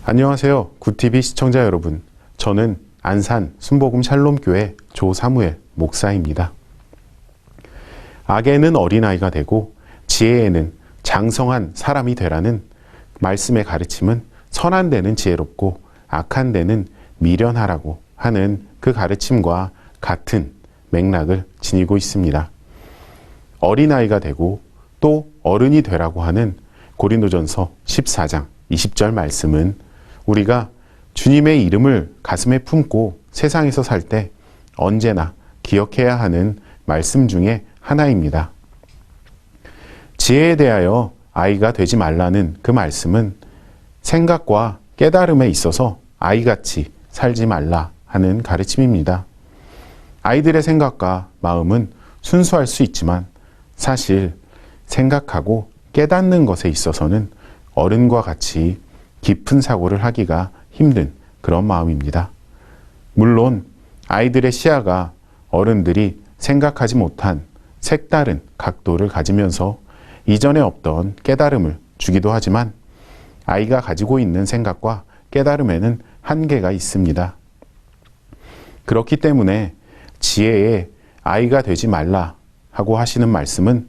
안녕하세요. 굿TV 시청자 여러분. 저는 안산 순복음 샬롬교회 조사무엘 목사입니다. 악에는 어린아이가 되고 지혜에는 장성한 사람이 되라는 말씀의 가르침은 선한 데는 지혜롭고 악한 데는 미련하라고 하는 그 가르침과 같은 맥락을 지니고 있습니다. 어린아이가 되고 또 어른이 되라고 하는 고린도전서 14장 20절 말씀은 우리가 주님의 이름을 가슴에 품고 세상에서 살 때 언제나 기억해야 하는 말씀 중에 하나입니다. 지혜에 대하여 아이가 되지 말라는 그 말씀은 생각과 깨달음에 있어서 아이같이 살지 말라 하는 가르침입니다. 아이들의 생각과 마음은 순수할 수 있지만 사실 생각하고 깨닫는 것에 있어서는 어른과 같이 깊은 사고를 하기가 힘든 그런 마음입니다. 물론 아이들의 시야가 어른들이 생각하지 못한 색다른 각도를 가지면서 이전에 없던 깨달음을 주기도 하지만 아이가 가지고 있는 생각과 깨달음에는 한계가 있습니다. 그렇기 때문에 지혜의 아이가 되지 말라 하고 하시는 말씀은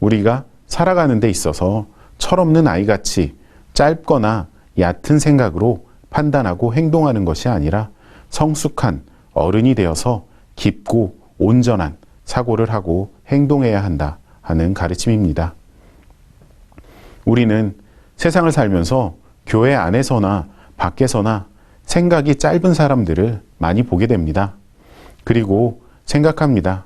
우리가 살아가는 데 있어서 철없는 아이같이 짧거나 얕은 생각으로 판단하고 행동하는 것이 아니라 성숙한 어른이 되어서 깊고 온전한 사고를 하고 행동해야 한다 하는 가르침입니다. 우리는 세상을 살면서 교회 안에서나 밖에서나 생각이 짧은 사람들을 많이 보게 됩니다. 그리고 생각합니다.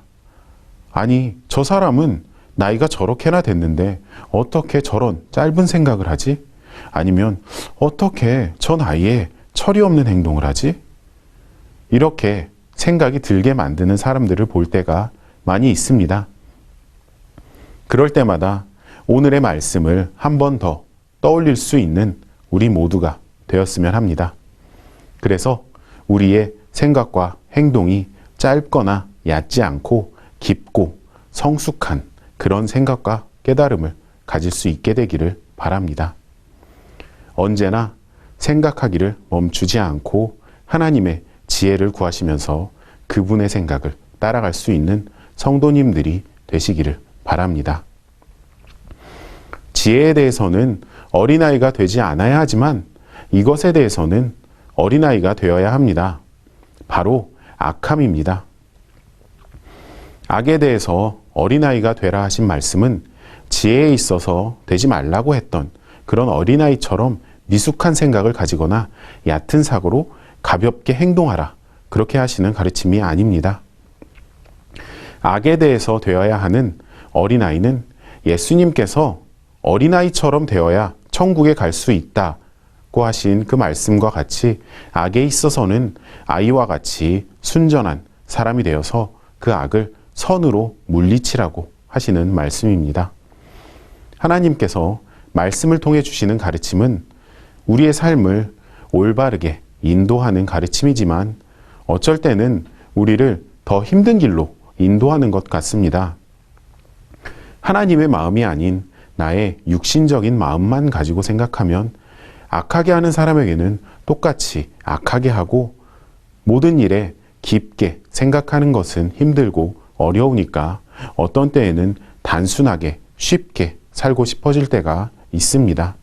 아니, 저 사람은 나이가 저렇게나 됐는데 어떻게 저런 짧은 생각을 하지? 아니면 어떻게 저 나이에 철이 없는 행동을 하지? 이렇게 생각이 들게 만드는 사람들을 볼 때가 많이 있습니다. 그럴 때마다 오늘의 말씀을 한 번 더 떠올릴 수 있는 우리 모두가 되었으면 합니다. 그래서 우리의 생각과 행동이 짧거나 얕지 않고 깊고 성숙한 그런 생각과 깨달음을 가질 수 있게 되기를 바랍니다. 언제나 생각하기를 멈추지 않고 하나님의 지혜를 구하시면서 그분의 생각을 따라갈 수 있는 성도님들이 되시기를 바랍니다. 지혜에 대해서는 어린아이가 되지 않아야 하지만 이것에 대해서는 어린아이가 되어야 합니다. 바로 악함입니다. 악에 대해서 어린아이가 되라 하신 말씀은 지혜에 있어서 되지 말라고 했던 그런 어린아이처럼 미숙한 생각을 가지거나 얕은 사고로 가볍게 행동하라 그렇게 하시는 가르침이 아닙니다. 악에 대해서 되어야 하는 어린아이는 예수님께서 어린아이처럼 되어야 천국에 갈 수 있다고 하신 그 말씀과 같이 악에 있어서는 아이와 같이 순전한 사람이 되어서 그 악을 선으로 물리치라고 하시는 말씀입니다. 하나님께서 말씀을 통해 주시는 가르침은 우리의 삶을 올바르게 인도하는 가르침이지만 어쩔 때는 우리를 더 힘든 길로 인도하는 것 같습니다. 하나님의 마음이 아닌 나의 육신적인 마음만 가지고 생각하면 악하게 하는 사람에게는 똑같이 악하게 하고 모든 일에 깊게 생각하는 것은 힘들고 어려우니까 어떤 때에는 단순하게 쉽게 살고 싶어질 때가 있습니다.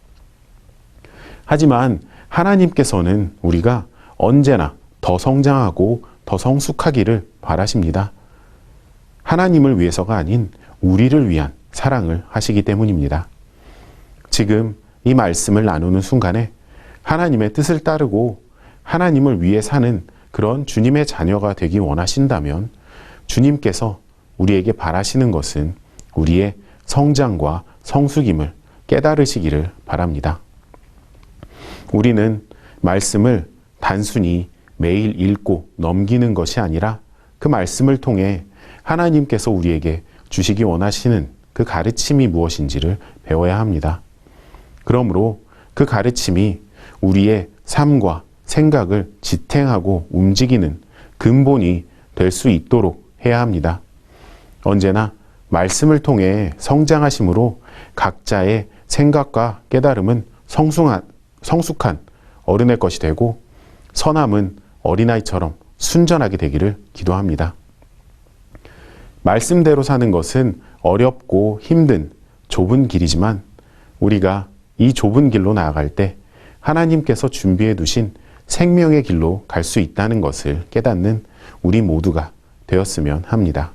하지만 하나님께서는 우리가 언제나 더 성장하고 더 성숙하기를 바라십니다. 하나님을 위해서가 아닌 우리를 위한 사랑을 하시기 때문입니다. 지금 이 말씀을 나누는 순간에 하나님의 뜻을 따르고 하나님을 위해 사는 그런 주님의 자녀가 되기 원하신다면 주님께서 우리에게 바라시는 것은 우리의 성장과 성숙임을 깨달으시기를 바랍니다. 우리는 말씀을 단순히 매일 읽고 넘기는 것이 아니라 그 말씀을 통해 하나님께서 우리에게 주시기 원하시는 그 가르침이 무엇인지를 배워야 합니다. 그러므로 그 가르침이 우리의 삶과 생각을 지탱하고 움직이는 근본이 될 수 있도록 해야 합니다. 언제나 말씀을 통해 성장하심으로 각자의 생각과 깨달음은 성숙한 어른의 것이 되고 선함은 어린아이처럼 순전하게 되기를 기도합니다. 말씀대로 사는 것은 어렵고 힘든 좁은 길이지만 우리가 이 좁은 길로 나아갈 때 하나님께서 준비해 두신 생명의 길로 갈 수 있다는 것을 깨닫는 우리 모두가 되었으면 합니다.